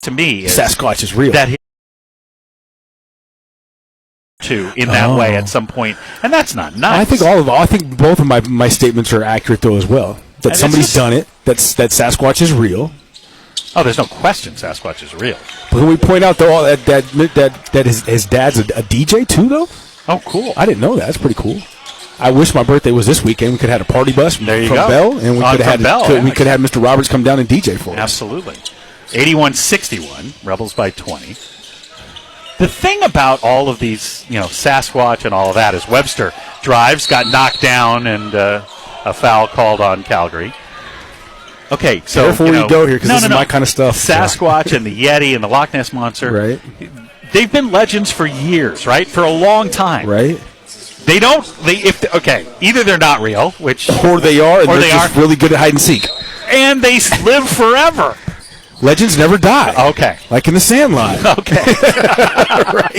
to me is Sasquatch is real. that too in that way at some point, and that's not nice. I think both of my statements are accurate though as well. That And somebody's done it. That Sasquatch is real. Oh, there's no question Sasquatch is real. But can we point out though that his dad's a DJ too though? Oh, cool. I didn't know that. That's pretty cool. I wish my birthday was this weekend. We could have had a party bus from Bell, and we could have had Mr. Roberts come down and DJ for us. Absolutely. 81-61, Rebels by 20. The thing about all of these, Sasquatch and all of that is Webster drives, got knocked down, and a foul called on Calgary. Okay, so careful where you go here, because this is my kind of stuff. Sasquatch and the Yeti and the Loch Ness Monster. Right. They've been legends for years, right? For a long time. Right. Either they're not real, or they are, and they're just really good at hide and seek. And they live forever. Legends never die. Okay. Like in the Sandlot. Okay. Right.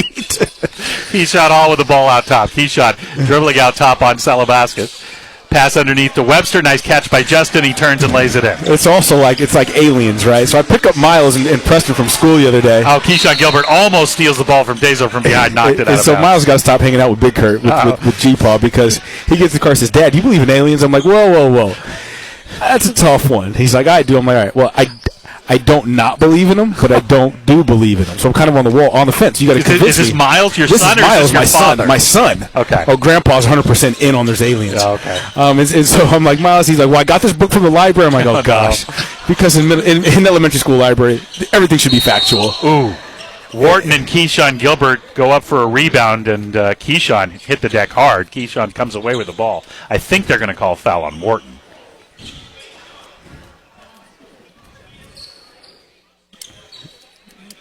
Keyshawn Hall with the ball out top. Keyshawn dribbling out top on Salabascas. Pass underneath to Webster. Nice catch by Justin. He turns and lays it in. It's also like Aliens, right? So I pick up Miles and Preston from school the other day. Oh, Keyshawn Gilbert almost steals the ball from Dezo from behind, knocked it out of so bounds. Miles got to stop hanging out with Big Kurt, with G-Paw, because he gets in the car and says, Dad, do you believe in aliens? I'm like, whoa. That's a tough one. He's like, I do. I'm like, all right, well, I don't not believe in them, but I do believe in them. So I'm kind of on the fence. You got to convince me. Is this Miles, your son, or is this your my father? son, my son. Okay. Oh, Grandpa's 100% in on there's aliens. Oh, okay. And so I'm like, Miles, he's like, well, I got this book from the library. I'm like, oh, gosh. Because in elementary school library, everything should be factual. Ooh. Wharton and Keyshawn Gilbert go up for a rebound, and Keyshawn hit the deck hard. Keyshawn comes away with the ball. I think they're going to call a foul on Wharton.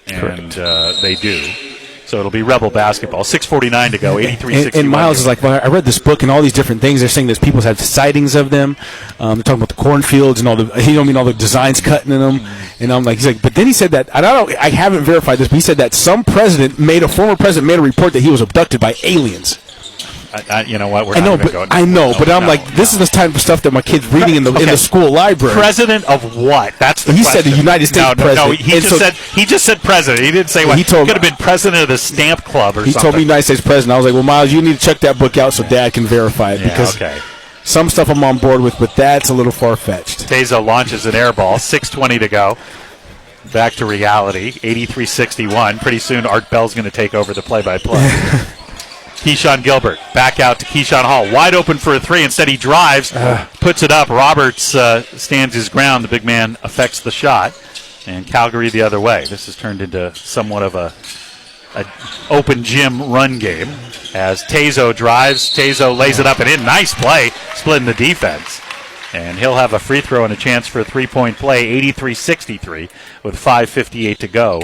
And they do. So it'll be Rebel basketball. 6:49 to go, 83-61. And Miles is like, well, I read this book and all these different things. They're saying that people have sightings of them. They're talking about the cornfields and all the designs cutting in them. And I'm like, he's like, but then he said that, and I haven't verified this, but he said that some former president made a report that he was abducted by aliens. You know what? I know, but I'm like, this is the type of stuff that my kid's reading in the school library. President of what? That's the question. He question. said the United States president. No, he just said president. He didn't say what. He could have been president of the stamp club or something. He told me United States president. I was like, well, Miles, you need to check that book out so Dad can verify it. Because some stuff I'm on board with, but that's a little far-fetched. Tezo launches an air ball. 6:20 to go. Back to reality. 83-61. Pretty soon, Art Bell's going to take over the play-by-play. Keyshawn Gilbert back out to Keyshawn Hall, wide open for a three. Instead, he drives, puts it up. Roberts stands his ground. The big man affects the shot, and Calgary the other way. This has turned into somewhat of a open gym run game as Tezo drives. Tezo lays it up and in. Nice play, splitting the defense. And he'll have a free throw and a chance for a three-point play, 83-63, with 5:58 to go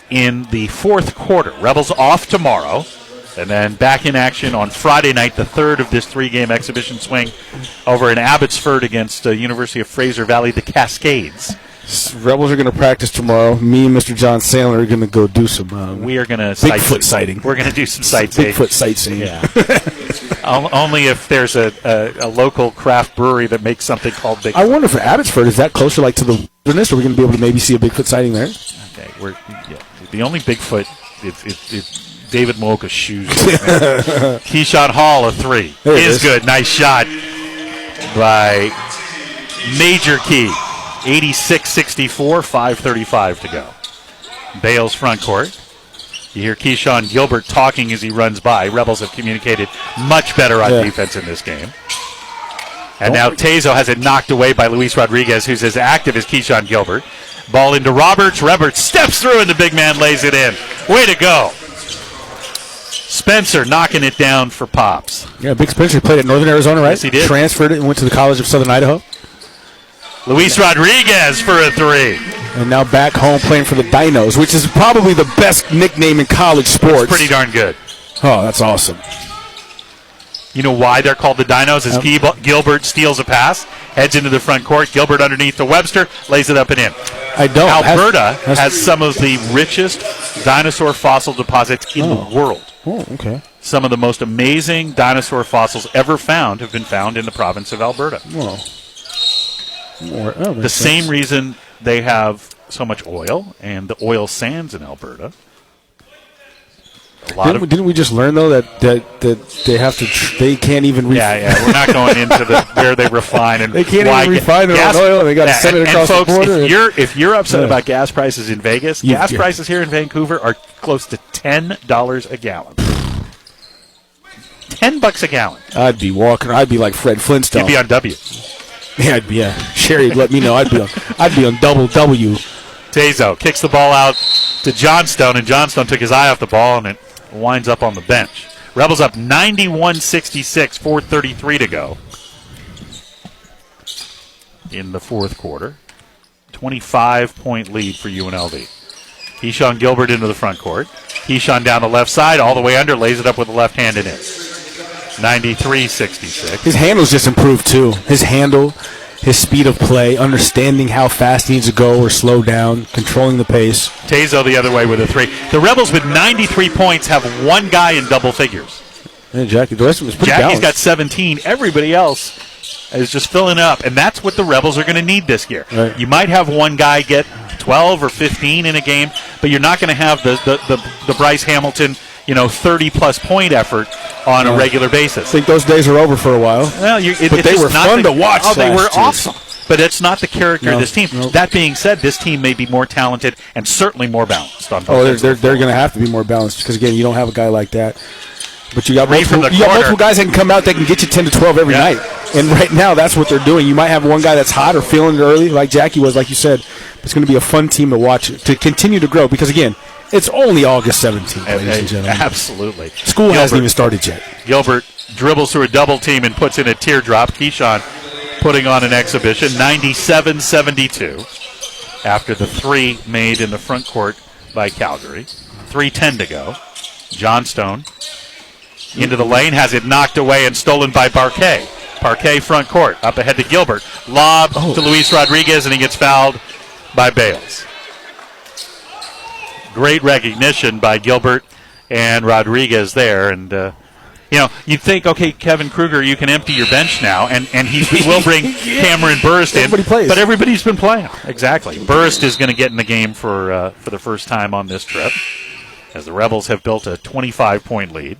in the fourth quarter. Rebels off tomorrow, and then back in action on Friday night, the third of this three-game exhibition swing over in Abbotsford against University of Fraser Valley, the Cascades. Rebels are going to practice tomorrow. Me and Mr. John Sandler are going to go do some we are going to Bigfoot sighting. We're going to do some sightseeing. Bigfoot sightseeing. Yeah. Only if there's a local craft brewery that makes something called Bigfoot. I wonder if Abbotsford, is that closer like to the wilderness? Are we going to be able to maybe see a Bigfoot sighting there? Okay, the only Bigfoot is David Mooka's shoes. Keyshawn Hall, a three. Is good. Nice shot by Major Key. 86-64, 5:35 to go. Bales front court. You hear Keyshawn Gilbert talking as he runs by. Rebels have communicated much better on defense in this game. And now Tezo has it knocked away by Luis Rodriguez, who's as active as Keyshawn Gilbert. Ball into Roberts. Roberts steps through, and the big man lays it in. Way to go. Spencer knocking it down for Pops. Yeah, Big Spencer played at Northern Arizona, right? Yes, he did. Transferred it and went to the College of Southern Idaho. Luis Rodriguez for a three. And now back home playing for the Dinos, which is probably the best nickname in college sports. It's pretty darn good. Oh, that's awesome. You know why they're called the Dinos? As Gilbert steals a pass, heads into the front court. Gilbert underneath to Webster, lays it up and in. I don't. Alberta has some of the richest dinosaur fossil deposits in the world. Oh, okay. Some of the most amazing dinosaur fossils ever found have been found in the province of Alberta. Whoa. The same reason they have so much oil and the oil sands in Alberta. A lot Didn't we just learn though that they have to they can't even yeah, we're not going into where they refine and they can't why even refine their own oil, and they got to send it across folks, the border. If you're upset about gas prices in Vegas, gas prices here in Vancouver are close to $10 a gallon. $10 a gallon. I'd be walking. I'd be like Fred Flintstone. You'd be on W. Yeah, I'd be. Yeah, Sherry'd let me know. I'd be on double W. Tezo kicks the ball out to Johnstone, and Johnstone took his eye off the ball, and it winds up on the bench. Rebels up 91-66, 4:33 to go in the fourth quarter. 25-point lead for UNLV. Keyshawn Gilbert into the front court. Keyshawn down the left side, all the way under, lays it up with the left hand and in. 93-66. His handle's just improved too. His handle, his speed of play, understanding how fast he needs to go or slow down, controlling the pace. Tezo the other way with a three. The Rebels with 93 points have one guy in double figures. Yeah, Jackie, the rest of it was pretty Jackie's balanced. got 17. Everybody else is just filling up, and that's what the Rebels are going to need this year. Right. You might have one guy get 12 or 15 in a game, but you're not going to have the Bryce Hamilton, 30-plus point effort on a regular basis. I think those days are over for a while. Well, but they were fun to watch. Oh, they were last year. awesome. But it's not the character of this team. No. That being said, this team may be more talented and certainly more balanced. On both Oh, ends. they're going to have to be more balanced because, again, you don't have a guy like that. But you got Three from multiple, the you got corner. multiple guys that can come out that can get you 10 to 12 every night. And right now, that's what they're doing. You might have one guy that's hot or feeling it early, like Jackie was, like you said. It's going to be a fun team to watch, to continue to grow. Because, again, it's only August 17th, ladies and gentlemen. Absolutely. School hasn't even started yet. Gilbert dribbles through a double team and puts in a teardrop. Keyshawn putting on an exhibition, 97-72, after the three made in the front court by Calgary. 3:10 to go. Johnstone into the lane, has it knocked away and stolen by Parquet. Parquet front court, up ahead to Gilbert. Lob to Luis Rodriguez, and he gets fouled by Bales. Great recognition by Gilbert and Rodriguez there. And, you'd think, okay, Kevin Kruger, you can empty your bench now, and he will bring Cameron Burst in. Everybody plays. But everybody's been playing. Exactly. Burst is going to get in the game for the first time on this trip, as the Rebels have built a 25-point lead.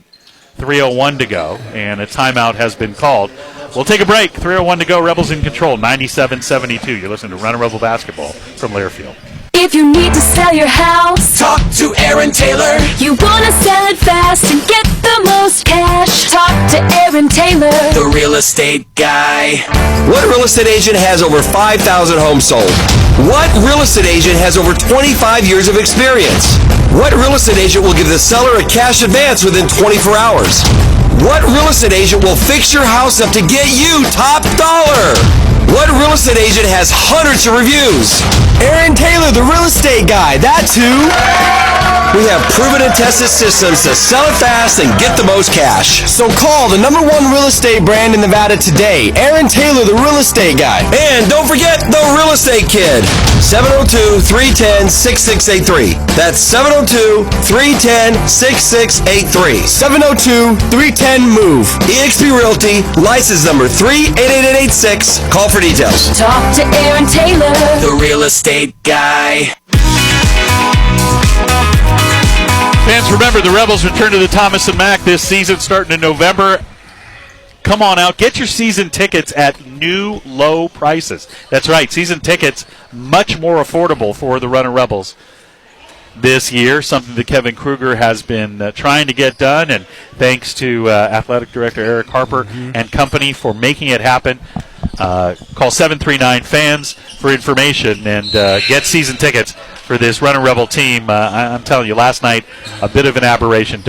3:01 to go, and a timeout has been called. We'll take a break. 3:01 to go. Rebels in control, 97-72. You're listening to Runner Rebel Basketball from Learfield. If you need to sell your house, talk to Aaron Taylor. You want to sell it fast and get the most cash, talk to Aaron Taylor, the real estate guy. What real estate agent has over 5,000 homes sold? What real estate agent has over 25 years of experience? What real estate agent will give the seller a cash advance within 24 hours? What real estate agent will fix your house up to get you top dollar? What real estate agent has hundreds of reviews? Aaron Taylor, the real estate guy. That's who. We have proven and tested systems to sell it fast and get the most cash. So call the #1 real estate brand in Nevada today. Aaron Taylor, the real estate guy. And don't forget the real estate kid. 702-310-6683. That's 702-310-6683. 702-310-MOVE. eXp Realty, license number 38886. Call for details. talk to Aaron Taylor, The real estate guy. Fans, remember, the Rebels return to the Thomas & Mack this season starting in November. Come on out. Get your season tickets at new low prices. That's right. Season tickets much more affordable for the Runner Rebels this year, something that Kevin Kruger has been trying to get done, and thanks to Athletic Director Eric Harper and company for making it happen. Call 739-FANS for information and get season tickets for this Runner Rebel team. I'm telling you, last night, a bit of an aberration.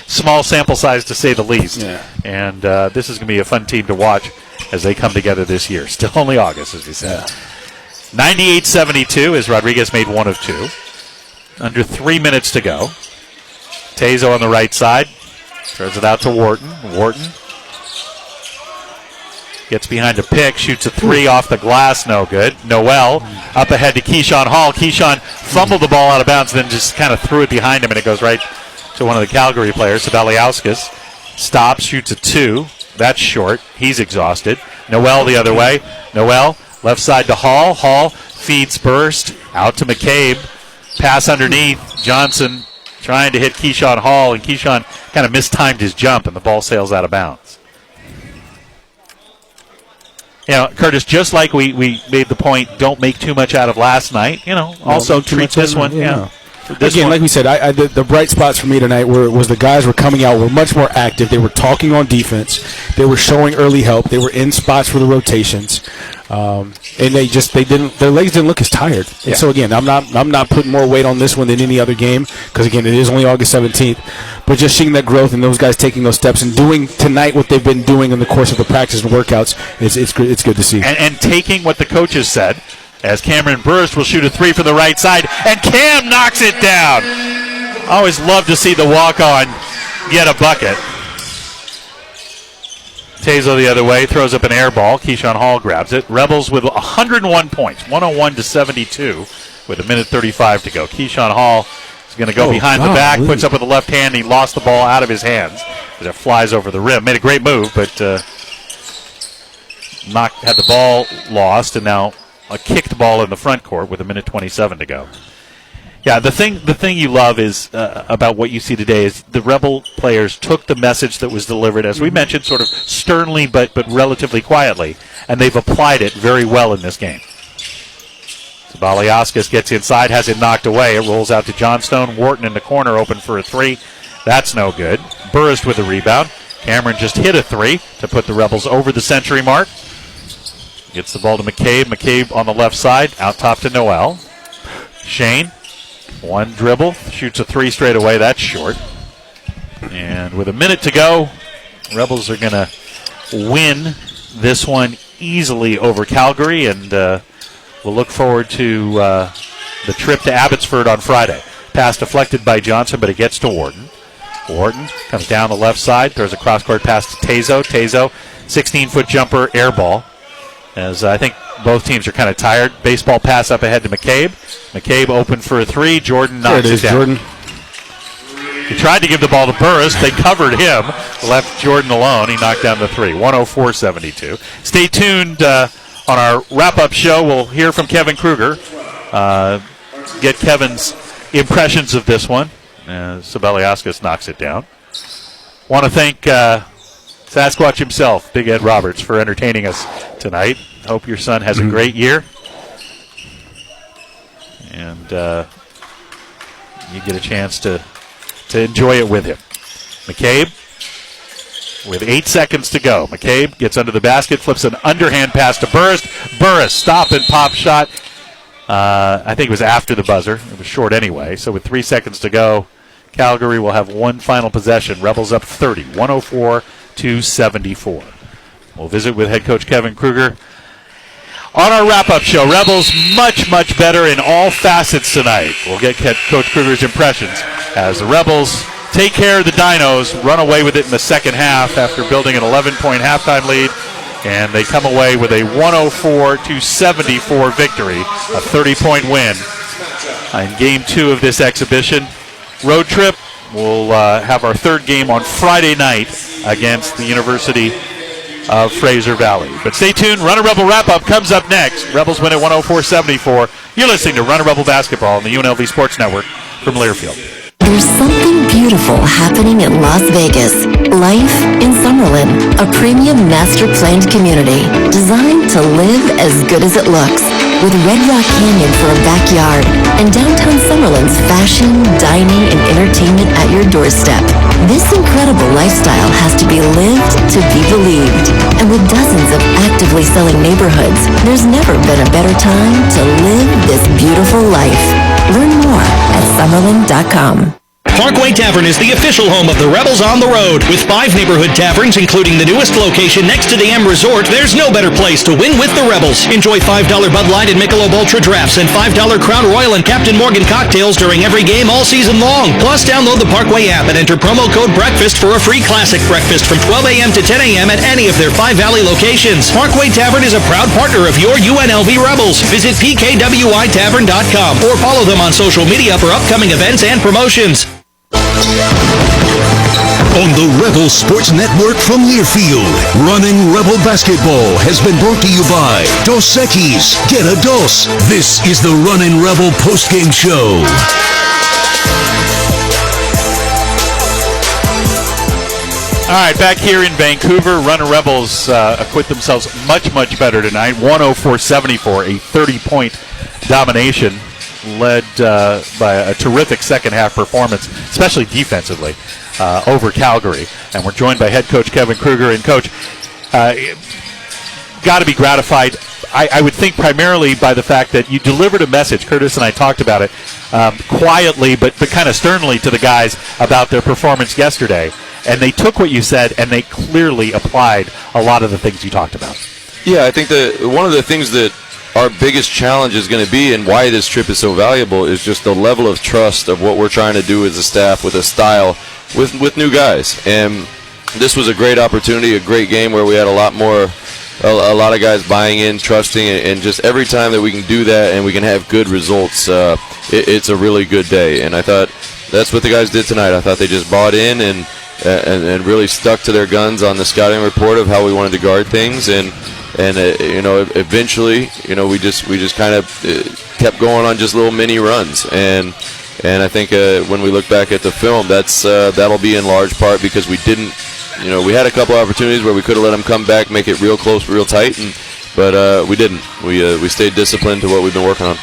Small sample size to say the least. Yeah. And this is going to be a fun team to watch as they come together this year. Still only August, as we said. 98-72 as Rodriguez made one of two. Under 3 minutes to go. Tezo on the right side. Throws it out to Wharton. Wharton gets behind a pick, shoots a three off the glass, no good. Noel up ahead to Keyshawn Hall. Keyshawn fumbled the ball out of bounds, then just kind of threw it behind him, and it goes right to one of the Calgary players, Sabaliauskas. Stops, shoots a two. That's short. He's exhausted. Noel the other way. Noel left side to Hall. Hall feeds Burst out to McCabe. Pass underneath. Johnson trying to hit Keyshawn Hall, and Keyshawn kind of mistimed his jump, and the ball sails out of bounds. You know, Curtis, just like we made the point, don't make too much out of last night. You know, also treat this one. Yeah. Again, like we said, the bright spots for me tonight was the guys were coming out, were much more active. They were talking on defense. They were showing early help. They were in spots for the rotations, and their legs didn't look as tired. And so again, I'm not putting more weight on this one than any other game because again, it is only August 17th. But just seeing that growth and those guys taking those steps and doing tonight what they've been doing in the course of the practice and workouts, it's good to see. And taking what the coaches said. As Cameron Burst will shoot a three from the right side, and Cam knocks it down. Always love to see the walk-on get a bucket. Tazo the other way, throws up an air ball. Keyshawn Hall grabs it. Rebels with 101 points, 101-72, with 1:35 to go. Keyshawn Hall is going to go behind the back, puts up with the left hand. He lost the ball out of his hands as it flies over the rim. Made a great move, but had the ball lost, and now a kicked ball in the front court with 1:27 to go. Yeah, the thing you love is about what you see today is the Rebel players took the message that was delivered, as we mentioned, sort of sternly but relatively quietly, and they've applied it very well in this game. So Baliauskas gets inside, has it knocked away. It rolls out to Johnstone. Wharton in the corner, open for a three. That's no good. Burst with the rebound. Cameron just hit a three to put the Rebels over the century mark. Gets the ball to McCabe. McCabe on the left side. Out top to Noel. Shane. One dribble. Shoots a three straight away. That's short. And with a minute to go, Rebels are going to win this one easily over Calgary. And we'll look forward to the trip to Abbotsford on Friday. Pass deflected by Johnson, but it gets to Wharton. Wharton comes down the left side. Throws a cross-court pass to Tazo. Tazo, 16-foot jumper, air ball. As I think both teams are kind of tired. Baseball pass up ahead to McCabe. McCabe open for a three. Jordan knocks it down. Jordan. He tried to give the ball to Burris. They covered him. Left Jordan alone. He knocked down the three. 104-72. Stay tuned on our wrap-up show. We'll hear from Kevin Kruger. Get Kevin's impressions of this one. Sabeliauskas knocks it down. Want to thank Sasquatch himself, Big Ed Roberts, for entertaining us tonight. Hope your son has a great year. And you get a chance to enjoy it with him. McCabe with 8 seconds to go. McCabe gets under the basket, flips an underhand pass to Burris. Burris, stop and pop shot. I think it was after the buzzer. It was short anyway. So with 3 seconds to go, Calgary will have one final possession. Rebels up 30, 104-74. We'll visit with head coach Kevin Kruger on our wrap-up show. Rebels much, much better in all facets tonight. We'll get Coach Kruger's impressions as the Rebels take care of the Dinos, run away with it in the second half after building an 11-point halftime lead, and they come away with a 104-74 victory, a 30-point win in Game 2 of this exhibition. Road trip, we'll have our third game on Friday night against the University of Fraser Valley. But stay tuned. Run a Rebel wrap-up comes up next. Rebels win at 104-74. You're listening to Run a Rebel Basketball on the UNLV Sports Network from Learfield. There's something beautiful happening in Las Vegas. Life in Summerlin, a premium master-planned community designed to live as good as it looks. With Red Rock Canyon for a backyard and downtown Summerlin's fashion, dining, and entertainment at your doorstep. This incredible lifestyle has to be lived to be believed. And with dozens of actively selling neighborhoods, there's never been a better time to live this beautiful life. Learn more at Summerlin.com. Parkway Tavern is the official home of the Rebels on the road. With 5 neighborhood taverns, including the newest location next to the M Resort, there's no better place to win with the Rebels. Enjoy $5 Bud Light and Michelob Ultra drafts and $5 Crown Royal and Captain Morgan cocktails during every game all season long. Plus, download the Parkway app and enter promo code BREAKFAST for a free classic breakfast from 12 a.m. to 10 a.m. at any of their 5 Valley locations. Parkway Tavern is a proud partner of your UNLV Rebels. Visit pkwitavern.com or follow them on social media for upcoming events and promotions. on the Rebel Sports Network from Learfield. Running Rebel Basketball has been brought to you by Dos Equis. Get a dos. This is the Running Rebel postgame show. All right, back here in Vancouver, Running Rebels acquit themselves much, much better tonight. 104-74, a 30-point domination led by a terrific second-half performance, especially defensively, over Calgary. And we're joined by head coach Kevin Kruger. And, Coach, got to be gratified, I would think, primarily by the fact that you delivered a message. Curtis and I talked about it quietly but kind of sternly to the guys about their performance yesterday. And they took what you said, and they clearly applied a lot of the things you talked about. Yeah, I think that one of the things that our biggest challenge is going to be, and why this trip is so valuable, is just the level of trust of what we're trying to do as a staff with a style with new guys. And this was a great opportunity, a great game where we had a lot of guys buying in, trusting, and just every time that we can do that and we can have good results, it's a really good day. And I thought that's what the guys did tonight. I thought they just bought in and really stuck to their guns on the scouting report of how we wanted to guard things, and eventually, we just kind of kept going on just little mini runs, and I think when we look back at the film, that'll be in large part because we didn't, we had a couple opportunities where we could have let them come back, make it real close, real tight, but we didn't. We stayed disciplined to what we've been working on.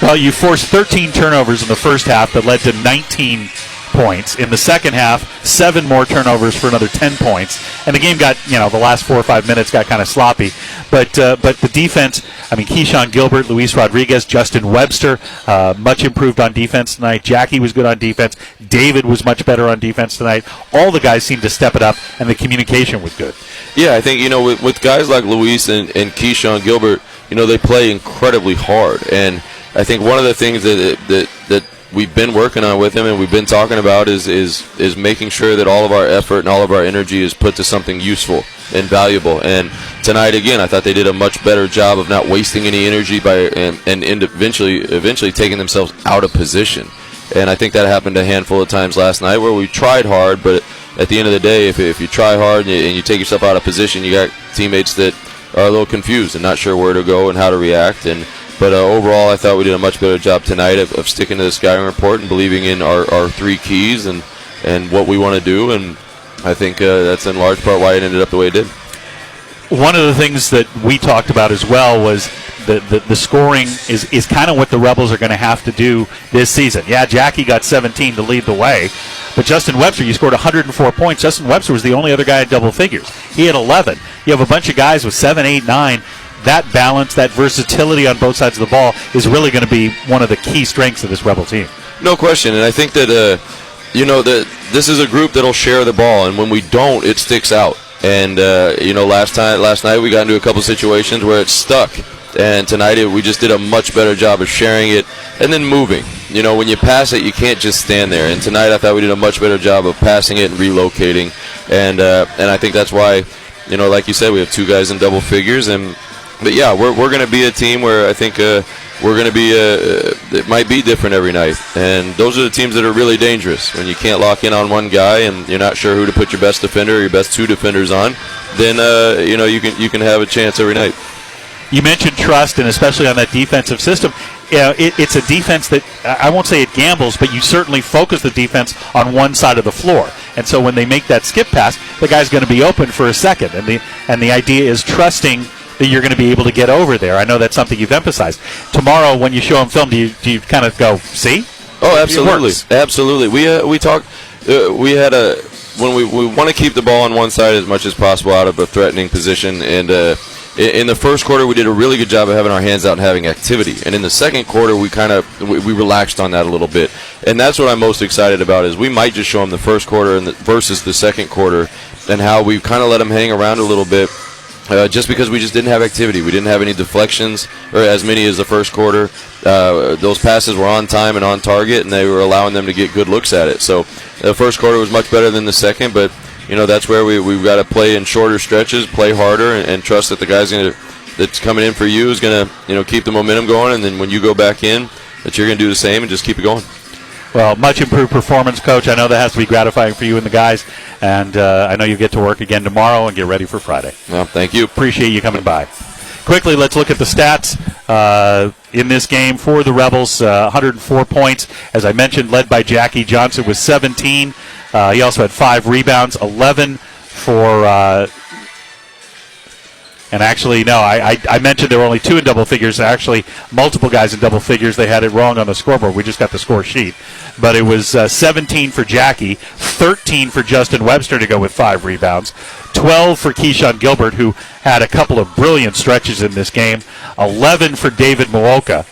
Well, you forced 13 turnovers in the first half that led to 19 points. In the second half, 7 more turnovers for another 10 points. And the game got, the last 4 or 5 minutes got kind of sloppy. But the defense, Keyshawn Gilbert, Luis Rodriguez, Justin Webster, much improved on defense tonight. Jackie was good on defense. David was much better on defense tonight. All the guys seemed to step it up, and the communication was good. Yeah, I think, with guys like Luis and Keyshawn Gilbert, they play incredibly hard. And I think one of the things that we've been working on with him and we've been talking about is making sure that all of our effort and all of our energy is put to something useful and valuable. And tonight, again, I thought they did a much better job of not wasting any energy and eventually taking themselves out of position. And I think that happened a handful of times last night where we tried hard, but at the end of the day, if you try hard and you take yourself out of position, you got teammates that are a little confused and not sure where to go and how to react. But overall, I thought we did a much better job tonight of sticking to the scouting report and believing in our 3 keys and what we want to do. And I think that's in large part why it ended up the way it did. One of the things that we talked about as well was the scoring is kind of what the Rebels are going to have to do this season. Yeah, Jackie got 17 to lead the way, but Justin Webster, you scored 104 points. Justin Webster was the only other guy at double figures. He had 11. You have a bunch of guys with 7, 8, 9. That balance, that versatility on both sides of the ball is really going to be one of the key strengths of this Rebel team. No question, and I think that this is a group that'll share the ball, and when we don't, it sticks out. And last night we got into a couple situations where it stuck, and tonight we just did a much better job of sharing it and then moving. When you pass it, you can't just stand there. And tonight I thought we did a much better job of passing it and relocating, and I think that's why, like you said, we have 2 guys in double figures. But yeah, we're going to be a team where I think we're going to be it might be different every night, and those are the teams that are really dangerous. When you can't lock in on one guy and you're not sure who to put your best defender or your best 2 defenders on, then you can have a chance every night. You mentioned trust, and especially on that defensive system. It's a defense that I won't say it gambles, but you certainly focus the defense on one side of the floor. And so when they make that skip pass, the guy's going to be open for a second, and the idea is trusting that you're going to be able to get over there. I know that's something you've emphasized. Tomorrow, when you show them film, do you kind of go, see? Oh, absolutely, absolutely. We talked. We had when we want to keep the ball on one side as much as possible out of a threatening position, and in the first quarter we did a really good job of having our hands out and having activity. And in the second quarter we relaxed on that a little bit, and that's what I'm most excited about. Is we might just show them the first quarter versus the second quarter, and how we kind of let them hang around a little bit. Just because we just didn't have activity. We didn't have any deflections, or as many as the first quarter. Those passes were on time and on target, and they were allowing them to get good looks at it. So the first quarter was much better than the second, but that's where we've got to play in shorter stretches, play harder, and trust that the guy's that's coming in for you is going to keep the momentum going, and then when you go back in, that you're going to do the same and just keep it going. Well, much improved performance, Coach. I know that has to be gratifying for you and the guys, and I know you get to work again tomorrow and get ready for Friday. Well, thank you. Appreciate you coming by. Quickly, let's look at the stats in this game for the Rebels. 104 points, as I mentioned, led by Jackie Johnson with 17. He also had 5 rebounds, 11 for... And actually, no, I mentioned there were only 2 in double figures. Actually, multiple guys in double figures. They had it wrong on the scoreboard. We just got the score sheet. But it was 17 for Jackie, 13 for Justin Webster to go with 5 rebounds, 12 for Keyshawn Gilbert, who had a couple of brilliant stretches in this game, 11 for David Muoka,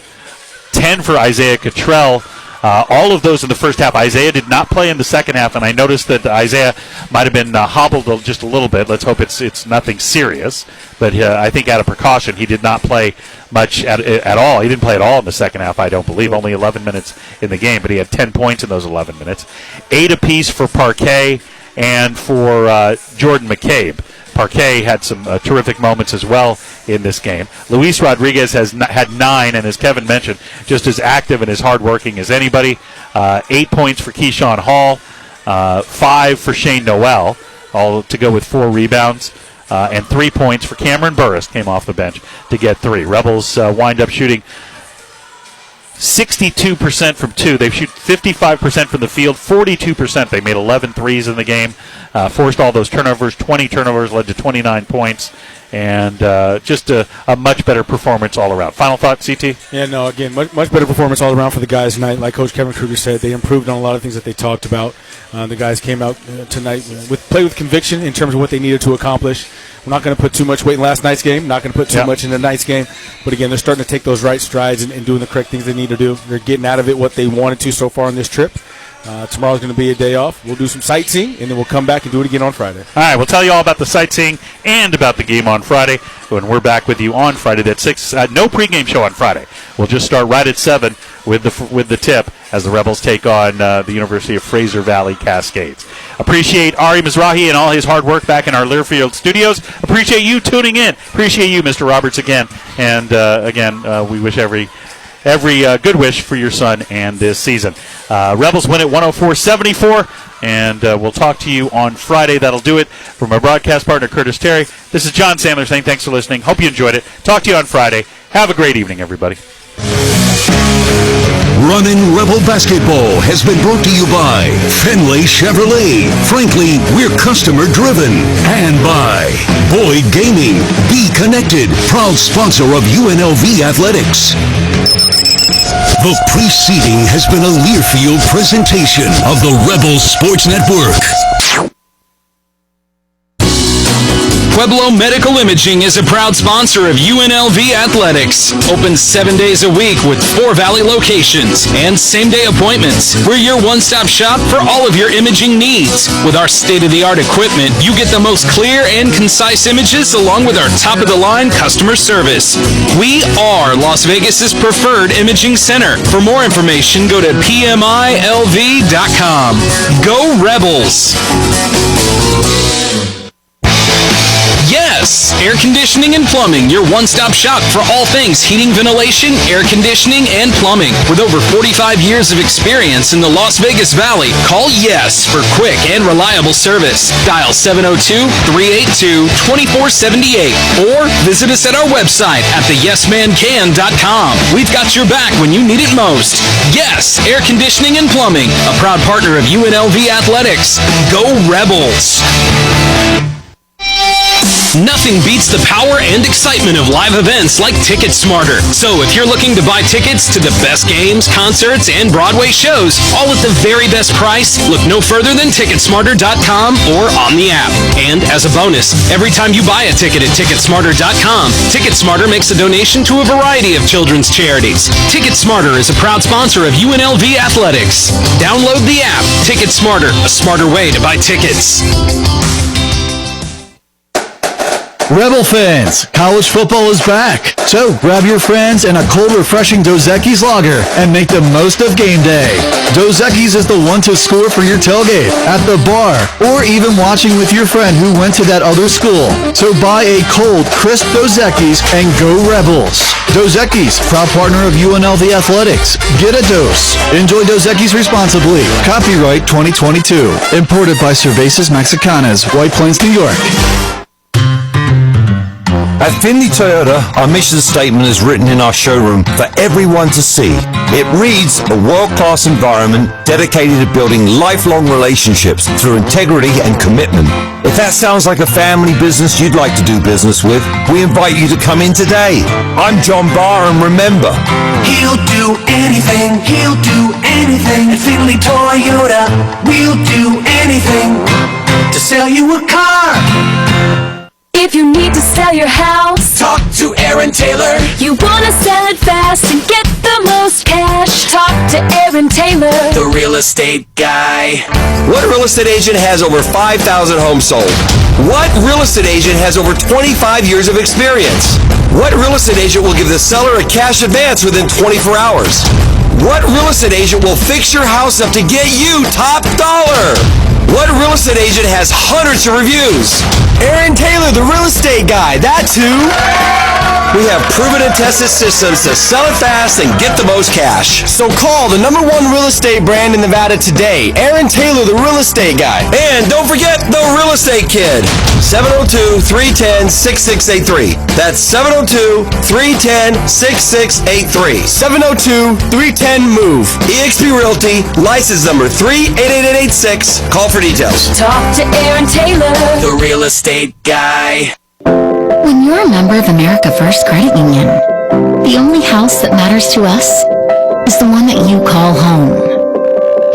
10 for Isaiah Cottrell. All of those in the first half. Isaiah did not play in the second half, and I noticed that Isaiah might have been hobbled just a little bit. Let's hope it's nothing serious. But I think out of precaution, he did not play much at all. He didn't play at all in the second half, I don't believe. Only 11 minutes in the game, but he had 10 points in those 11 minutes. 8 apiece for Parquet and for Jordan McCabe. Parquet had some terrific moments as well in this game. Luis Rodriguez has had 9, and as Kevin mentioned, just as active and as hardworking as anybody. 8 points for Keyshawn Hall, 5 for Shane Noel, all to go with 4 rebounds, and 3 points for Cameron Burris, came off the bench to get 3. Rebels wind up shooting 62% from 2. They shoot 55% from the field, 42%. They made 11 threes in the game, forced all those turnovers. 20 turnovers led to 29 points, and just a much better performance all around. Final thought, CT? Yeah, no, again, much better performance all around for the guys tonight. Like Coach Kevin Kruger said, they improved on a lot of things that they talked about. The guys came out tonight play with conviction in terms of what they needed to accomplish. We're not going to put too much weight in last night's game, not going to put too much in tonight's game. But, again, they're starting to take those right strides and doing the correct things they need to do. They're getting out of it what they wanted to so far on this trip. Tomorrow's going to be a day off. We'll do some sightseeing, and then we'll come back and do it again on Friday. All right, we'll tell you all about the sightseeing and about the game on Friday when we're back with you on Friday at 6. No pregame show on Friday. We'll just start right at 7 with the tip as the Rebels take on the University of Fraser Valley Cascades. Appreciate Ari Mizrahi and all his hard work back in our Learfield studios. Appreciate you tuning in. Appreciate you, Mr. Roberts, again. And, we wish every good wish for your son and this season. Rebels win at 104-74, and we'll talk to you on Friday. That'll do it. From our broadcast partner, Curtis Terry, this is John Sandler saying thanks for listening. Hope you enjoyed it. Talk to you on Friday. Have a great evening, everybody. Runnin' Rebel Basketball has been brought to you by Fenway Chevrolet. Frankly, we're customer driven. And by Boyd Gaming. Be connected. Proud sponsor of UNLV Athletics. The preceding has been a Learfield presentation of the Rebel Sports Network. Pueblo Medical Imaging is a proud sponsor of UNLV Athletics. Open 7 days a week with 4 Valley locations and same-day appointments. We're your one-stop shop for all of your imaging needs. With our state-of-the-art equipment, you get the most clear and concise images along with our top-of-the-line customer service. We are Las Vegas's preferred imaging center. For more information, go to PMILV.com. Go Rebels! Yes! Air Conditioning and Plumbing, your one-stop shop for all things heating, ventilation, air conditioning, and plumbing. With over 45 years of experience in the Las Vegas Valley, call Yes for quick and reliable service. Dial 702-382-2478 or visit us at our website at theyesmancan.com. We've got your back when you need it most. Yes! Air Conditioning and Plumbing, a proud partner of UNLV Athletics. Go Rebels! Nothing beats the power and excitement of live events like Ticket Smarter. So if you're looking to buy tickets to the best games, concerts, and Broadway shows, all at the very best price, look no further than Ticketsmarter.com or on the app. And as a bonus, every time you buy a ticket at Ticketsmarter.com, Ticketsmarter makes a donation to a variety of children's charities. Ticketsmarter is a proud sponsor of UNLV Athletics. Download the app, Ticketsmarter, a smarter way to buy tickets. Rebel fans, college football is back. So grab your friends and a cold, refreshing Dos Equis lager and make the most of game day. Dos Equis is the one to score for your tailgate, at the bar, or even watching with your friend who went to that other school. So buy a cold, crisp Dos Equis and go Rebels. Dos Equis, proud partner of UNLV Athletics. Get a dose. Enjoy Dos Equis responsibly. Copyright 2022. Imported by Cervezas Mexicanas, White Plains, New York. At Finley Toyota, our mission statement is written in our showroom for everyone to see. It reads, a world-class environment dedicated to building lifelong relationships through integrity and commitment. If that sounds like a family business you'd like to do business with, we invite you to come in today. I'm John Barr, and remember, he'll do anything at Finley Toyota. We'll do anything to sell you a car. If you need to sell your house, talk to Aaron Taylor. You wanna sell it fast and get the most cash, talk to Aaron Taylor, the real estate guy. What real estate agent has over 5,000 homes sold? What real estate agent has over 25 years of experience? What real estate agent will give the seller a cash advance within 24 hours? What real estate agent will fix your house up to get you top dollar? What real estate agent has hundreds of reviews? Aaron Taylor, the real estate guy. That's who. We have proven and tested systems to sell it fast and get the most cash. So call the #1 real estate brand in Nevada today. Aaron Taylor, the real estate guy. And don't forget the real estate kid. 702-310-6683. That's 702-310-6683. 702-310-MOVE. eXp Realty, license number 38886. Call for details. talk to Aaron Taylor, The real estate guy. When you're a member of America First Credit Union, the only house that matters to us is the one that you call home.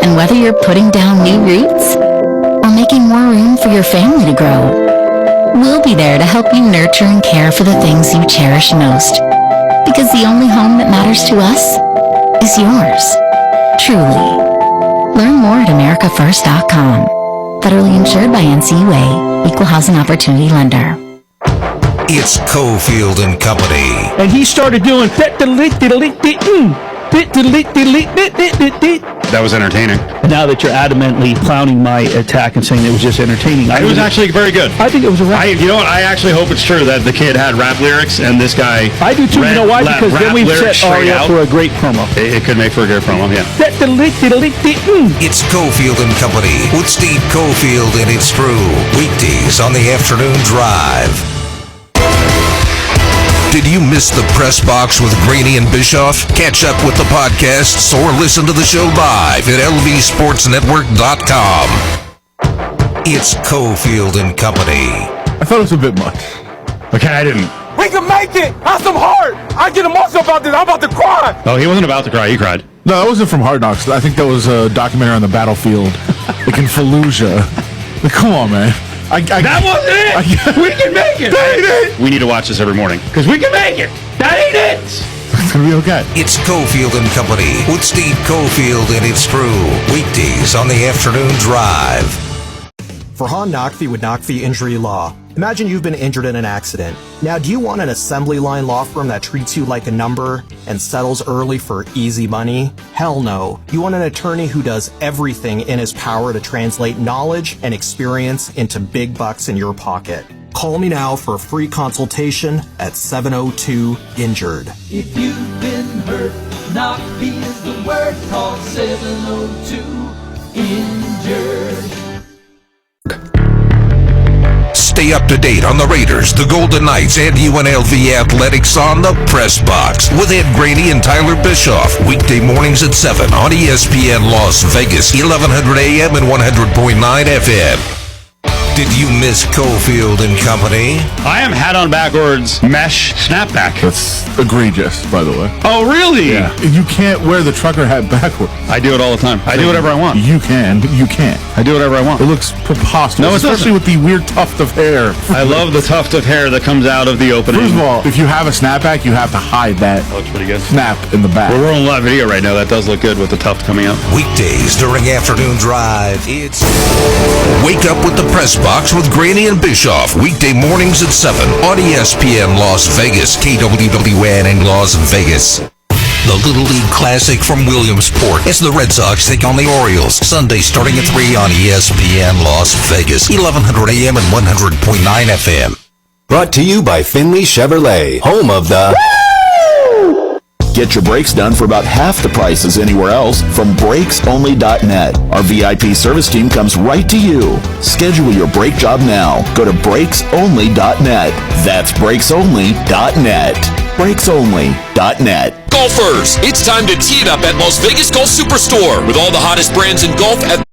And whether you're putting down new roots or making more room for your family to grow, we'll be there to help you nurture and care for the things you cherish most. Because the only home that matters to us is yours. Truly. Learn more at americafirst.com. Federally insured by NCUA. Equal Housing Opportunity Lender. It's Cofield and Company. And he started doing That was entertaining. now that you're adamantly clowning my attack and saying it was just entertaining. It was actually very good. I think it was a rap. You know what? I actually hope it's true that the kid had rap lyrics and this guy. I do too. You know why? Because then we've set Ari up for a great promo. It could make for a great promo, yeah. It's Cofield and Company with Steve Cofield and it's true. Weekdays on the afternoon drive. Did you miss the press box with Graney and Bischoff? Catch up with the podcasts or listen to the show live at lvsportsnetwork.com. It's Cofield and Company. I thought it was a bit much. Okay, I didn't. We can make it! Have some heart! I get emotional about this. I'm about to cry! Oh, he wasn't about to cry. He cried. No, that wasn't from Hard Knocks. I think that was a documentary on the battlefield. Like in Fallujah. Like, come on, man. That wasn't it! We can make it! That ain't it! We need to watch this every morning, because we can make it! That ain't it! It's gonna be okay. It's Cofield and Company with Steve Cofield and it's true. Weekdays on the afternoon drive. Farhan Naqvi with Naqvi Injury Law. Imagine you've been injured in an accident. Now, do you want an assembly line law firm that treats you like a number and settles early for easy money? Hell no. You want an attorney who does everything in his power to translate knowledge and experience into big bucks in your pocket. Call me now for a free consultation at 702-INJURED. If you've been hurt, Naqvi is the word. Call 702-INJURED. Stay up to date on the Raiders, the Golden Knights, and UNLV Athletics on the Press Box with Ed Graney and Tyler Bischoff. Weekday mornings at 7 on ESPN Las Vegas, 1100 AM and 100.9 FM. Did you miss Cofield and Company? I am hat on backwards mesh snapback. That's egregious, by the way. Oh, really? Yeah. You can't wear the trucker hat backwards. I do it all the time. I do whatever I want. You can, but you can't. I do whatever I want. It looks preposterous. No, it especially with the weird tuft of hair. I love the tuft of hair that comes out of the opening. First of all, if you have a snapback, you have to hide that looks pretty good. snap in the back. We're rolling live video right now. That does look good with the tuft coming out. Weekdays during afternoon drive. It's Wake Up with the Press Box with Graney and Bischoff. Weekday mornings at 7 on ESPN Las Vegas, KWWN in Las Vegas. The Little League Classic from Williamsport as the Red Sox take on the Orioles. Sunday starting at 3 on ESPN Las Vegas, 1100 AM and 100.9 FM. Brought to you by Finley Chevrolet, home of the... Get your brakes done for about half the price as anywhere else from BrakesOnly.net. Our VIP service team comes right to you. Schedule your brake job now. Go to BrakesOnly.net. That's BrakesOnly.net. BrakesOnly.net. Golfers, it's time to tee it up at Las Vegas Golf Superstore with all the hottest brands in golf at